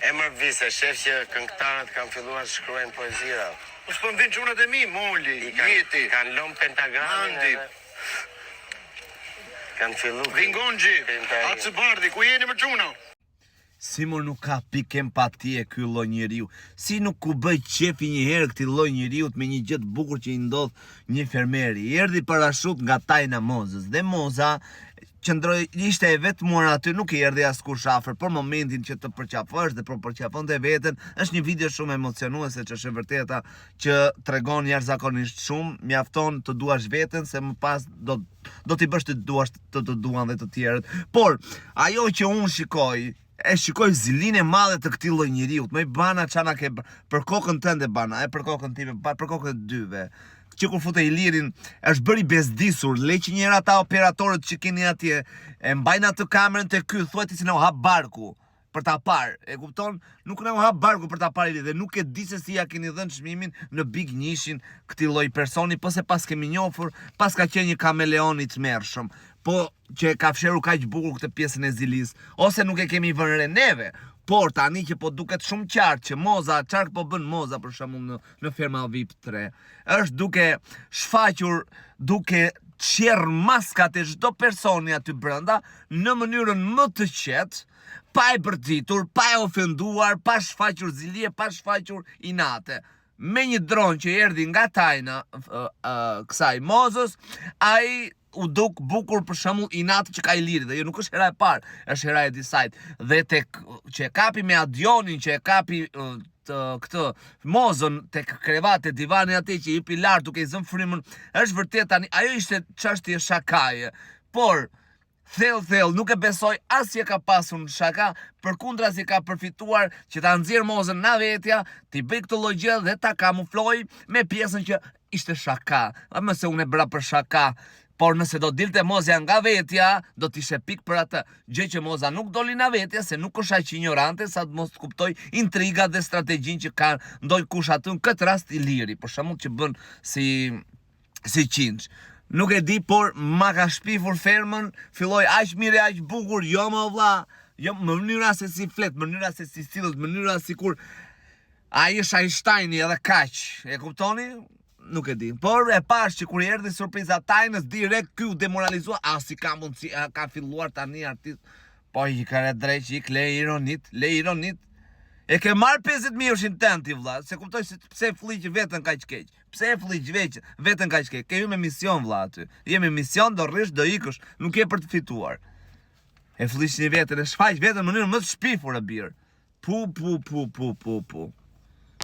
Emër vise, shef që këngëtarët kanë filluar të shkruajnë poezira. Po s'po vin çunat e mi, Moli, Jeti. Kanë lënë pentagramin. Mandi. Kanë filluar. Vingonxhi, Acëbardhi, ku jeni më çuna? Si më nuk ka pikë empatie ky lloj njeriu. Si nuk ku bëj qefi një herë këtij lloj njeriu me një gjë të bukur që i ndodh një fermeri. Erdhi parashut nga Tajna Mozës dhe Moza ishte e vetmuar aty, nuk i erdhi askush afër për momentin që të përqafosh dhe për përqafonte veten. Është një video shumë emocionuese që është e vërteta që tregon jashtëzakonisht shumë. Mjafton të duash veten se më pas do t'i bësh të duash të duan dhe të tjerët. Por ajo që unë shikoj zilinë e madhe të këtij lloj njeriu. Më bana çana ke për kokën tënde bana, për kokën time, për kokën e dyve. Që kur fute Ilirin është bëri bezdisur, le që njëra ata operatorët që keni atje e mbajnë atë kamerën te ky, thuajti se na u hap barku për ta parë. E kupton? Nuk na u hap barku për ta parë dhe nuk e di se si ja keni dhënë çmimin në Big Nishin këtij lloj personi, po se pas kemi njohur, pas ka qenë një kameleon i tmerrshëm. Po që ka fshirur kaq bukur këtë pjesën e zilis, ose nuk e kemi vënë re neve. Por tani që po duket shumë qartë që Moza, çfarë po bën Moza për shembull në ferma VIP 3, është duke shfaqur, duke qerr maskat e çdo personi aty brenda në mënyrën më të qetë, pa e bërtitur, pa e ofenduar, pa shfaqur zilie, pa shfaqur inate. Me një dron që erdhi nga Tajna kësaj Mozës, ai u duk bukur për shembull i natë që ka Iliri, dhe jo nuk është hera e parë, është hera e disajt. Dhe tek që e kapi me Adionin, që e kapi këtë Mozën tek krevate divani aty që i jepi lart duke i zënë frymën, është vërtet tani ajo ishte çështje shakaje. Por thellë nuk e besoj as që ka pasur shaka, përkundra si ka përfituar që ta nxjerr Mozën nga vetja, t'i bëj këtë lloj gjë dhe ta kamufloj me pjesën që ishte shaka. Më se unë e bëra për shaka. Por nëse do dilte Moza nga vetja, do t'ishe pik për atë. Gjë që Moza nuk doli nga vetja, se nuk është aq ignorante sa të mos kuptoj intrigat dhe strategjinë që ka ndonjë kush aty, në këtë rast Iliri, për shembull që bën si qinç. Nuk e di, por ma ka shpifur fermën, filloi aq mirë, aq bukur, jo më vlla, jo më mënyra se si flet, mënyra se si sillet, mënyra sikur ai është Einsteini edhe kaq. E kuptoni? Nuk e di, por e pash që kur i erdhi surpriza Tajnës, direkt ky u demoralizua, si ka mundsi, ka filluar tani artist. Po i ka drejt që le ironit. E ke marr 50.000 tënd ti vlla, se kuptoj se pse fliq veten kaq keq. Pse e fliq veten kaq keq? Ke me mision vlla aty. Je me mision, do rrish, do ikësh, nuk je për të fituar. E fliq një veten, e shfaq veten në mënyrë më të shpifur e birë. Pu.